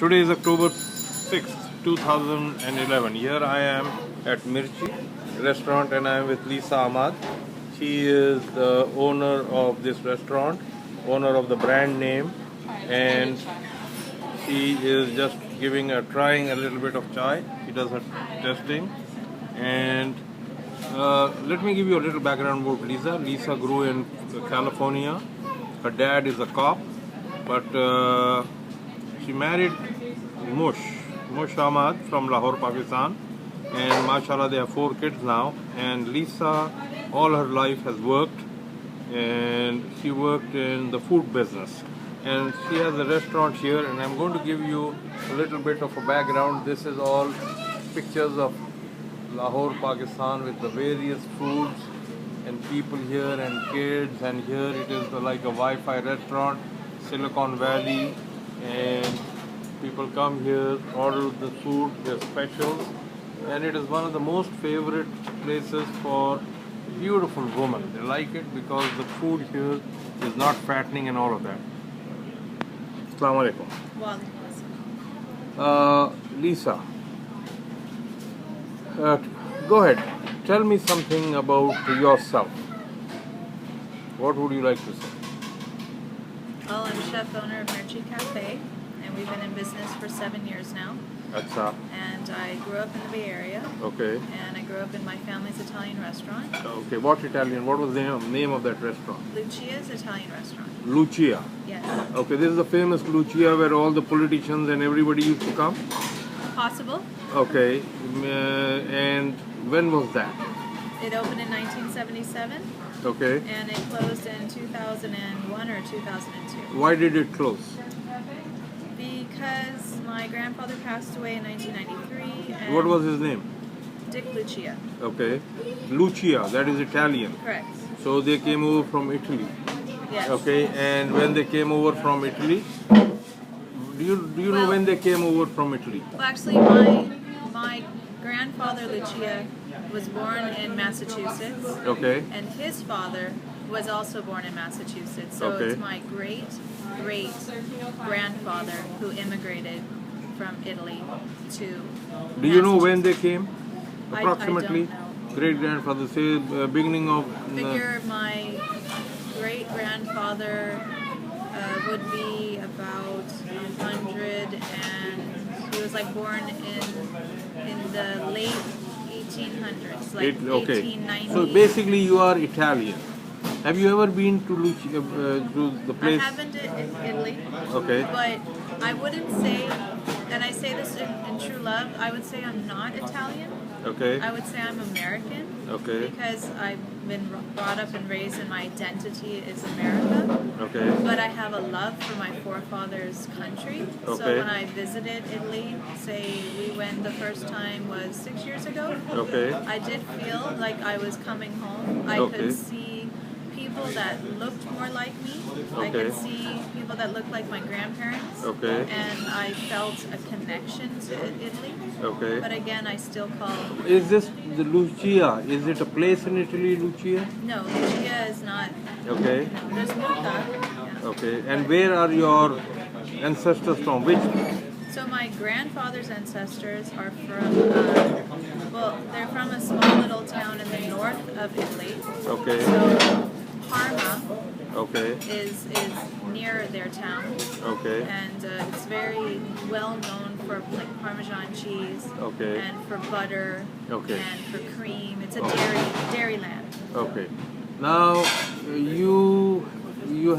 Today is October 6th, 2011. Here I am at Mirchi restaurant and I am with Lisa Ahmad. She is the owner of this restaurant, owner of the brand name, and she is just trying a little bit of chai. She does her testing. And let me give you a little background about Lisa. Lisa grew in California. Her dad is a cop, but she married Mush Ahmad from Lahore, Pakistan, and mashallah they have 4 kids now. And Lisa all her life has worked, and she worked in the food business, and she has a restaurant here, and I'm going to give you a little bit of a background. This is all pictures of Lahore, Pakistan, with the various foods and people here and kids, and here it is like a Wi-Fi restaurant, Silicon Valley, and people come here, order the food, their specials, and it is one of the most favorite places for beautiful women. They like it because the food here is not fattening and all of that. Assalamu alaikum. Lisa, go ahead. Tell me something about yourself. What would you like to say? Well, I'm chef owner of Mirchi Cafe, and we've been in business for 7 years now. Achha. And I grew up in the Bay Area. Okay. And I grew up in my family's Italian restaurant. Okay. What Italian? What was the name of that restaurant? Lucia's Italian restaurant. Lucia. Yes. Okay. This is the famous Lucia where all the politicians and everybody used to come? Possible. Okay. And when was that? It opened in 1977. Okay. And it closed in 2001 or 2002. Why did it close? Because my grandfather passed away in 1993. And What was his name? Dick Lucia. Okay. Lucia, that is Italian. Correct. So they came over from Italy. Yes. Okay. And when they came over from Italy, do you know when they came over from Italy? Well, actually, my grandfather Lucia was born in Massachusetts. Okay. And his father was also born in Massachusetts. So Okay. it's my great grandfather who immigrated from Italy to Do you know when they came? I Approximately? don't know. Great grandfather, say beginning of. Figure my great grandfather would be about 100, and he was like born in the late 1800s, like Okay. 1890. So basically, you are Italian. Have you ever been to to the place? I haven't in Italy. Okay. But I wouldn't say, and I say this in true love, I would say I'm not Italian. Okay. I would say I'm American. Okay. Because I've been brought up and raised and my identity is America. Okay. But I have a love for my forefathers' country. So Okay. when I visited Italy, say we went the first time was 6 years ago. Okay. I did feel like I was coming home. I Okay. could see people that looked more like me. I Okay. could see people that looked like my grandparents. Okay. And I felt a connection to Italy. Okay. But again, I still call... Is this the Lucia? Is it a place in Italy, Lucia? No, Lucia is not... Okay. No, there's Muta. Yeah. Okay. And where are your ancestors from? Which? So my grandfather's ancestors are from, well, they're from a small little town in the north of Italy. Okay. So Parma Okay. is near their town. Okay. And it's very well known for like Parmesan cheese. Okay. And for butter. Okay. And for cream. It's a dairy land. Okay. Now you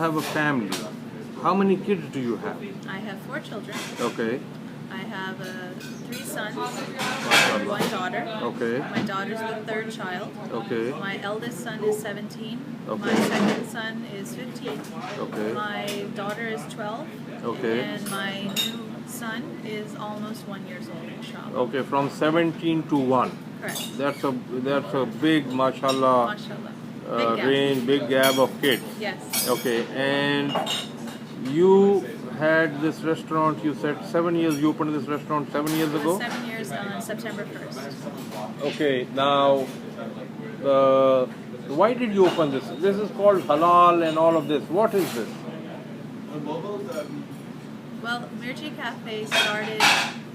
have a family. How many kids do you have? I have 4 children. Okay. I have 3 sons and 1 daughter. Okay. My daughter's the 3rd child. Okay. My eldest son is 17. Okay. My second son is 15. Okay. My daughter is 12. Okay. And my new son is almost 1 year old, inshallah. Okay, from 17 to 1. Correct. That's a big, mashallah, Mashallah. Big gap. range, big gap of kids. Yes. Okay, and you had this restaurant, you said 7 years, you opened this restaurant 7 years ago? 7 years on September 1st. Okay, now, why did you open this? This is called Halal and all of this. What is this? Well, Mirchi Cafe started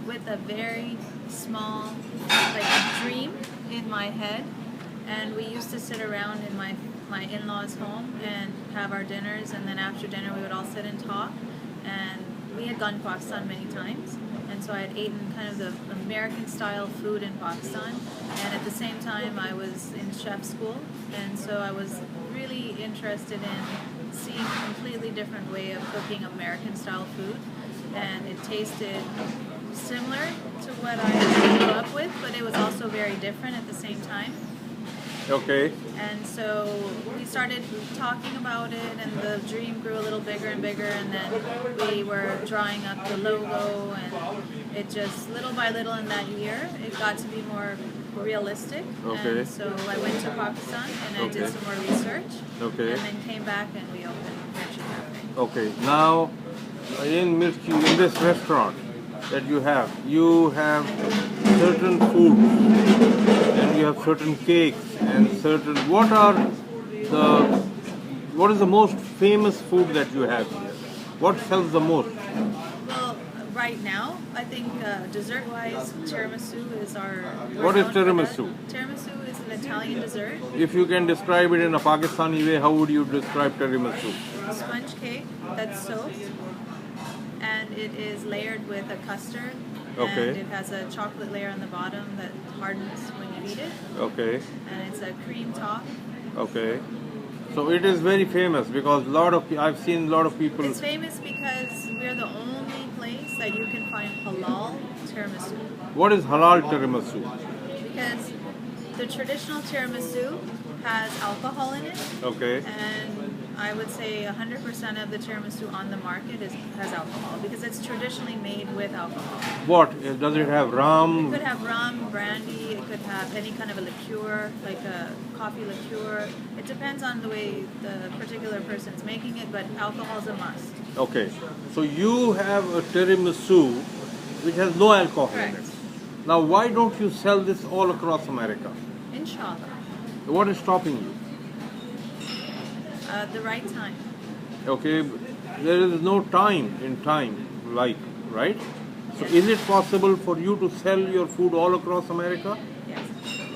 with a very small, like a dream in my head, and we used to sit around in my in-laws' home and have our dinners, and then after dinner we would all sit and talk. And we had gone to Pakistan many times, and so I had eaten kind of the American-style food in Pakistan, and at the same time I was in chef school, and so I was really interested in seeing a completely different way of cooking American-style food, and it tasted similar to what I grew up with, but it was also very different at the same time. Okay. And so we started talking about it, and the dream grew a little bigger and bigger, and then we were drawing up the logo, and it just little by little in that year it got to be more realistic. Okay. And so I went to Pakistan and I did some more research. Okay. And then came back and we opened Mirchi Cafe. Okay. Now, in Mirchi, in this restaurant that you have certain foods, and you have certain cakes and certain. What is the most famous food that you have here? What sells the most? Well, right now, I think dessert-wise, tiramisu is our. What is tiramisu? Tiramisu is an Italian dessert. If you can describe it in a Pakistani way, how would you describe tiramisu? A sponge cake that's soaked, and it is layered with a custard. Okay. And it has a chocolate layer on the bottom that hardens when you eat it. Okay. And it's a cream top. Okay. So it is very famous because I've seen a lot of people. It's famous because we're the only place that you can find halal tiramisu. What is halal tiramisu? Because the traditional tiramisu has alcohol in it. Okay. And I would say 100% of the tiramisu on the market has alcohol because it's traditionally made with alcohol. What? Does it have rum? It could have rum, brandy, it could have any kind of a liqueur, like a coffee liqueur. It depends on the way the particular person's making it, but alcohol is a must. Okay. So you have a tiramisu which has no alcohol in Correct. it. Now why don't you sell this all across America? Inshallah. What is stopping you? The right time. Okay, there is no time, right? So Yes. is it possible for you to sell your food all across America? Yes.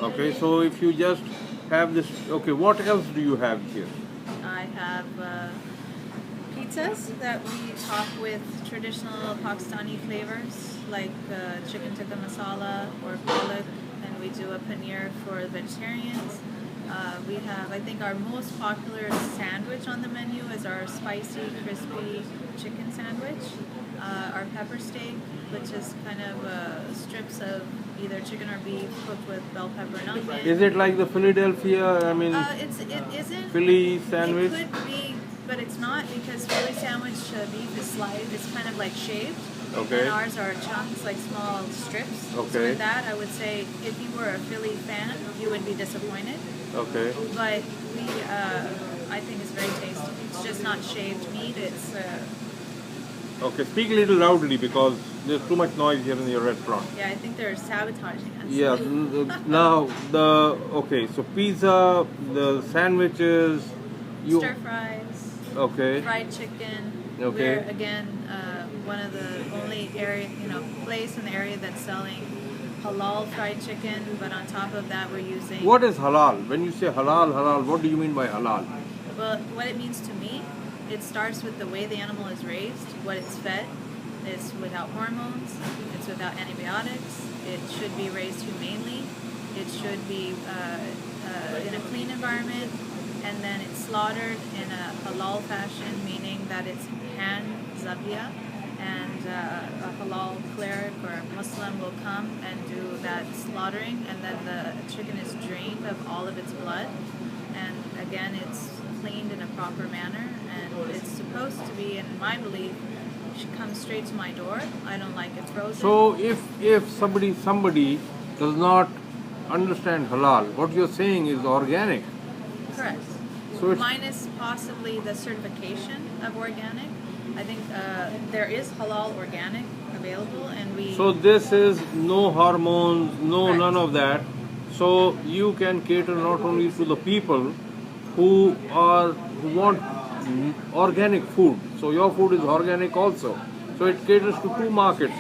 Okay, so if you just have this, okay, what else do you have here? I have pizzas that we top with traditional Pakistani flavors like chicken tikka masala or palak, and we do a paneer for vegetarians. We have, I think our most popular sandwich on the menu is our spicy, crispy chicken sandwich. Our pepper steak, which is kind of strips of either chicken or beef cooked with bell pepper and onion. Is it like the Philadelphia, It isn't. Philly sandwich? It could be, but it's not because Philly sandwich beef is sliced. It's kind of like shaved. Okay. And ours are chunks, like small strips. Okay. So with that, I would say if you were a Philly fan, you would be disappointed. Okay. But we, I think it's very tasty. It's just not shaved meat. It's. Okay, speak a little loudly because there's too much noise here in your restaurant. Yeah, I think they're sabotaging us. Yeah, now okay, so pizza, the sandwiches, Stir fries. okay, Fried chicken. Okay. We're again one of the only place in the area that's selling halal fried chicken, but on top of that we're using. What is halal? When you say halal, what do you mean by halal? Well, what it means to me, it starts with the way the animal is raised, what it's fed. It's without hormones. It's without antibiotics. It should be raised humanely. It should be in a clean environment, and then it's slaughtered in a halal fashion, meaning that it's hand zabia, and a halal cleric or Muslim will come and do that slaughtering, and then the chicken is drained of all of its blood, and again it's cleaned in a proper manner, and it's supposed to be, in my belief, should come straight to my door. I don't like it frozen. So if somebody does not understand halal, what you're saying is organic. Correct. So it's, Minus possibly the certification of organic. I think there is halal organic available, and we. so this is no hormones, no Correct. none of that. So you can cater not only to the people who want organic food. So your food is organic also. So So it caters to two markets.